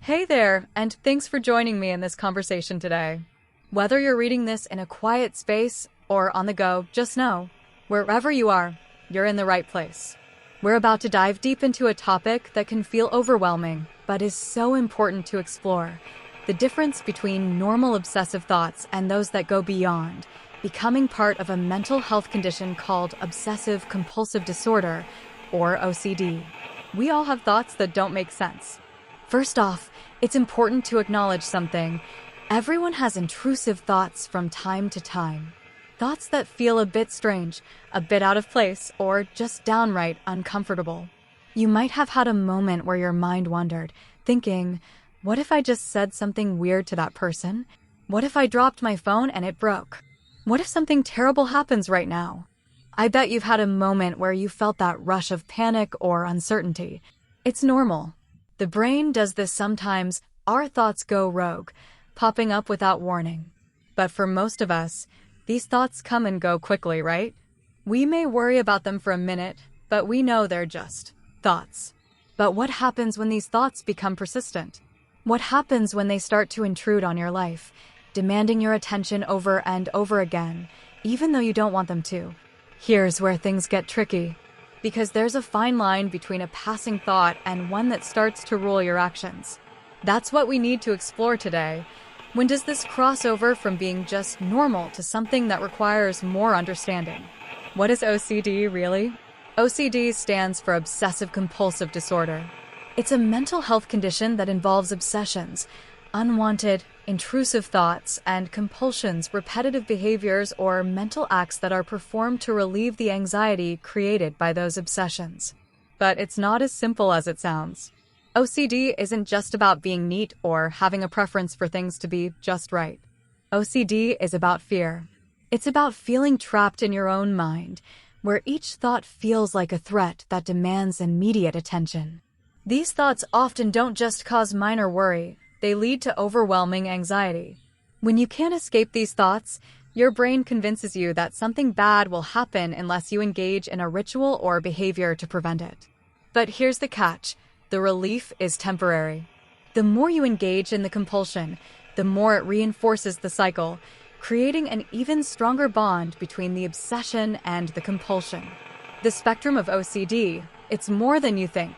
Hey there, and thanks for joining me in this conversation today. Whether you're reading this in a quiet space or on the go, just know, wherever you are, you're in the right place. We're about to dive deep into a topic that can feel overwhelming, but is so important to explore. The difference between normal obsessive thoughts and those that go beyond, becoming part of a mental health condition called obsessive compulsive disorder, or OCD. We all have thoughts that don't make sense. First off, it's important to acknowledge something. Everyone has intrusive thoughts from time to time. Thoughts that feel a bit strange, a bit out of place, or just downright uncomfortable. You might have had a moment where your mind wandered, thinking, what if I just said something weird to that person? What if I dropped my phone and it broke? What if something terrible happens right now? I bet you've had a moment where you felt that rush of panic or uncertainty. It's normal. The brain does this sometimes. Our thoughts go rogue, popping up without warning. But for most of us, these thoughts come and go quickly, right? We may worry about them for a minute, but we know they're just thoughts. But what happens when these thoughts become persistent? What happens when they start to intrude on your life, demanding your attention over and over again, even though you don't want them to? Here's where things get tricky. Because there's a fine line between a passing thought and one that starts to rule your actions. That's what we need to explore today. When does this cross over from being just normal to something that requires more understanding? What is OCD really? OCD stands for Obsessive Compulsive Disorder. It's a mental health condition that involves obsessions, unwanted, intrusive thoughts, and compulsions, repetitive behaviors, or mental acts that are performed to relieve the anxiety created by those obsessions. But it's not as simple as it sounds. OCD isn't just about being neat or having a preference for things to be just right. OCD is about fear. It's about feeling trapped in your own mind, where each thought feels like a threat that demands immediate attention. These thoughts often don't just cause minor worry. They lead to overwhelming anxiety. When you can't escape these thoughts, your brain convinces you that something bad will happen unless you engage in a ritual or behavior to prevent it. But here's the catch. The relief is temporary. The more you engage in the compulsion, the more it reinforces the cycle, creating an even stronger bond between the obsession and the compulsion. The spectrum of OCD, it's more than you think.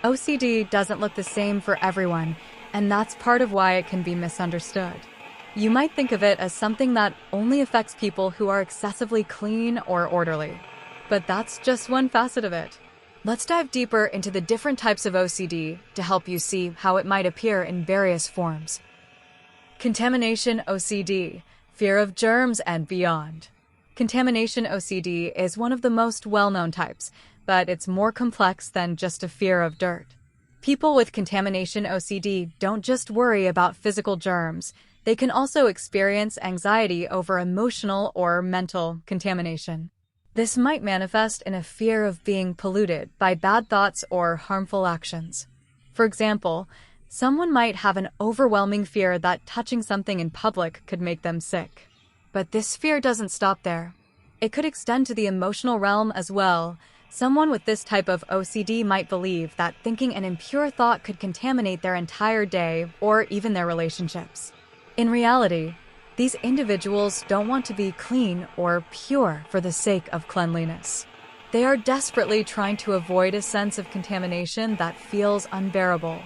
OCD doesn't look the same for everyone, and that's part of why it can be misunderstood. You might think of it as something that only affects people who are excessively clean or orderly. But that's just one facet of it. Let's dive deeper into the different types of OCD to help you see how it might appear in various forms. Contamination OCD, fear of germs and beyond. Contamination OCD is one of the most well-known types, but it's more complex than just a fear of dirt. People with contamination OCD don't just worry about physical germs. They can also experience anxiety over emotional or mental contamination. This might manifest in a fear of being polluted by bad thoughts or harmful actions. For example, someone might have an overwhelming fear that touching something in public could make them sick. But this fear doesn't stop there. It could extend to the emotional realm as well. Someone with this type of OCD might believe that thinking an impure thought could contaminate their entire day or even their relationships. In reality, these individuals don't want to be clean or pure for the sake of cleanliness. They are desperately trying to avoid a sense of contamination that feels unbearable.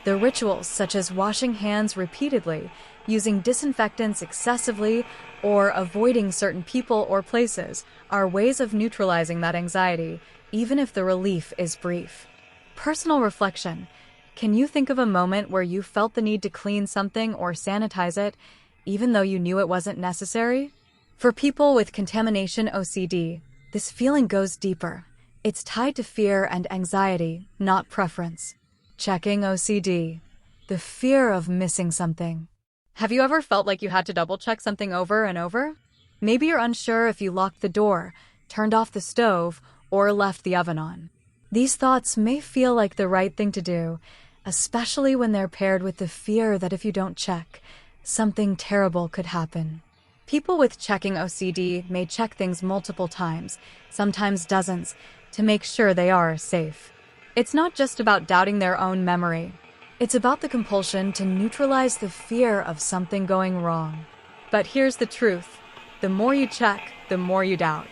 The rituals such as washing hands repeatedly, using disinfectants excessively, or avoiding certain people or places are ways of neutralizing that anxiety, even if the relief is brief. Personal reflection. Can you think of a moment where you felt the need to clean something or sanitize it, even though you knew it wasn't necessary? For people with contamination OCD, this feeling goes deeper. It's tied to fear and anxiety, not preference. Checking OCD. The fear of missing something. Have you ever felt like you had to double-check something over and over? Maybe you're unsure if you locked the door, turned off the stove, or left the oven on. These thoughts may feel like the right thing to do, especially when they're paired with the fear that if you don't check, something terrible could happen. People with checking OCD may check things multiple times, sometimes dozens, to make sure they are safe. It's not just about doubting their own memory. It's about the compulsion to neutralize the fear of something going wrong. But here's the truth. The more you check, the more you doubt.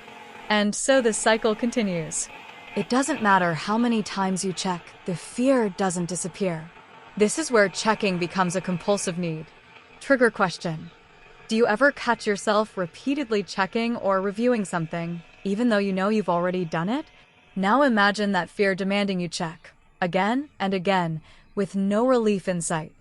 And so the cycle continues. It doesn't matter how many times you check, the fear doesn't disappear. This is where checking becomes a compulsive need. Trigger question. Do you ever catch yourself repeatedly checking or reviewing something, even though you know you've already done it? Now imagine that fear demanding you check, again and again, with no relief in sight.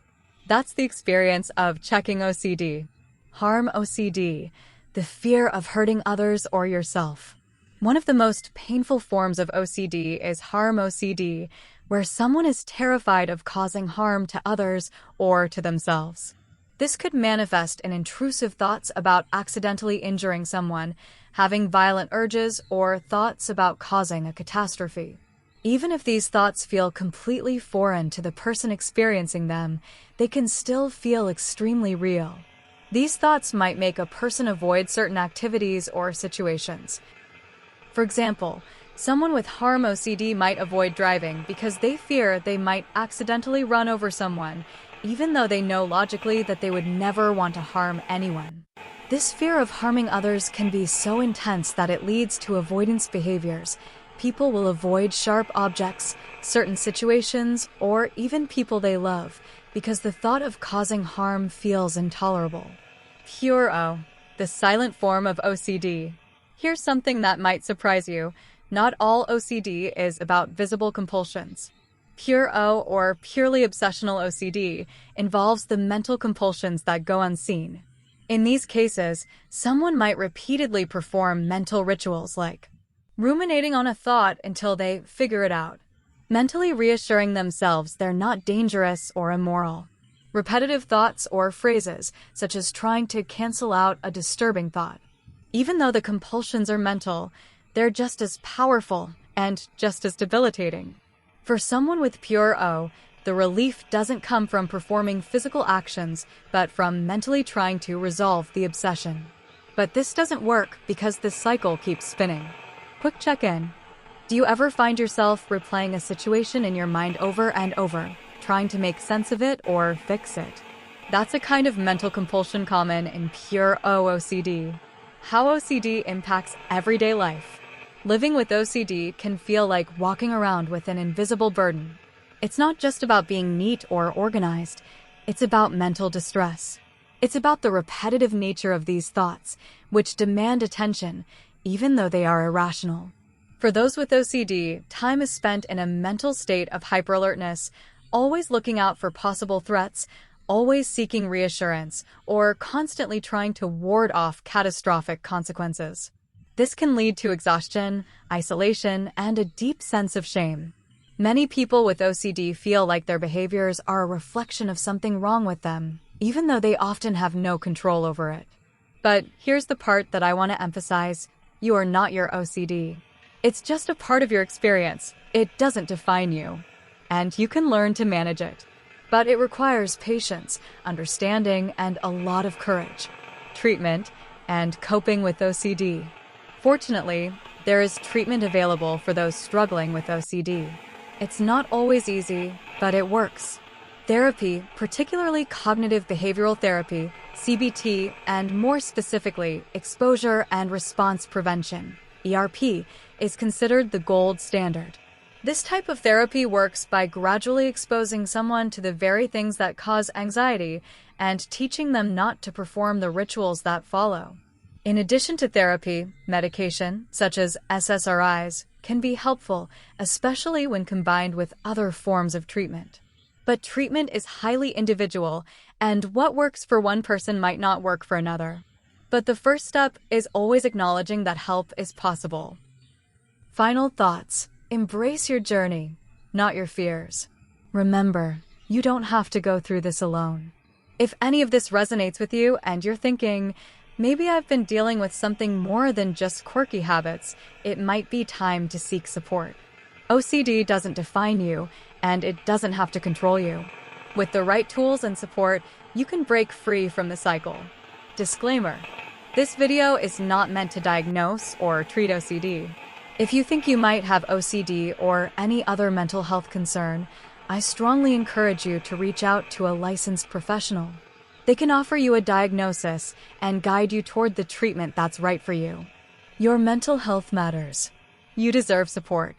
That's the experience of checking OCD. Harm OCD, the fear of hurting others or yourself. One of the most painful forms of OCD is harm OCD, where someone is terrified of causing harm to others or to themselves. This could manifest in intrusive thoughts about accidentally injuring someone, having violent urges, or thoughts about causing a catastrophe. Even if these thoughts feel completely foreign to the person experiencing them, they can still feel extremely real. These thoughts might make a person avoid certain activities or situations. For example, someone with harm OCD might avoid driving because they fear they might accidentally run over someone, even though they know logically that they would never want to harm anyone. This fear of harming others can be so intense that it leads to avoidance behaviors. People will avoid sharp objects, certain situations, or even people they love, because the thought of causing harm feels intolerable. Pure O, the silent form of OCD. Here's something that might surprise you. Not all OCD is about visible compulsions. Pure O, or purely obsessional OCD, involves the mental compulsions that go unseen. In these cases, someone might repeatedly perform mental rituals like ruminating on a thought until they figure it out, mentally reassuring themselves they're not dangerous or immoral, repetitive thoughts or phrases, such as trying to cancel out a disturbing thought. Even though the compulsions are mental, they're just as powerful and just as debilitating. For someone with pure O, the relief doesn't come from performing physical actions, but from mentally trying to resolve the obsession. But this doesn't work because the cycle keeps spinning. Quick check-in. Do you ever find yourself replaying a situation in your mind over and over, trying to make sense of it or fix it? That's a kind of mental compulsion common in pure O OCD. How OCD impacts everyday life. Living with OCD can feel like walking around with an invisible burden. It's not just about being neat or organized. It's about mental distress. It's about the repetitive nature of these thoughts, which demand attention, even though they are irrational. For those with OCD, time is spent in a mental state of hyperalertness, always looking out for possible threats, always seeking reassurance, or constantly trying to ward off catastrophic consequences. This can lead to exhaustion, isolation, and a deep sense of shame. Many people with OCD feel like their behaviors are a reflection of something wrong with them, even though they often have no control over it. But here's the part that I want to emphasize. You are not your OCD. It's just a part of your experience. It doesn't define you. And you can learn to manage it. But it requires patience, understanding, and a lot of courage. Treatment and coping with OCD. Fortunately, there is treatment available for those struggling with OCD. It's not always easy, but it works. Therapy, particularly cognitive behavioral therapy, CBT, and more specifically, exposure and response prevention, ERP, is considered the gold standard. This type of therapy works by gradually exposing someone to the very things that cause anxiety and teaching them not to perform the rituals that follow. In addition to therapy, medication, such as SSRIs, can be helpful, especially when combined with other forms of treatment. But treatment is highly individual, and what works for one person might not work for another. But the first step is always acknowledging that help is possible. Final thoughts. Embrace your journey, not your fears. Remember, you don't have to go through this alone. If any of this resonates with you and you're thinking, maybe I've been dealing with something more than just quirky habits, it might be time to seek support. OCD doesn't define you, and it doesn't have to control you. With the right tools and support, you can break free from the cycle. Disclaimer: this video is not meant to diagnose or treat OCD. If you think you might have OCD or any other mental health concern, I strongly encourage you to reach out to a licensed professional. They can offer you a diagnosis and guide you toward the treatment that's right for you. Your mental health matters. You deserve support.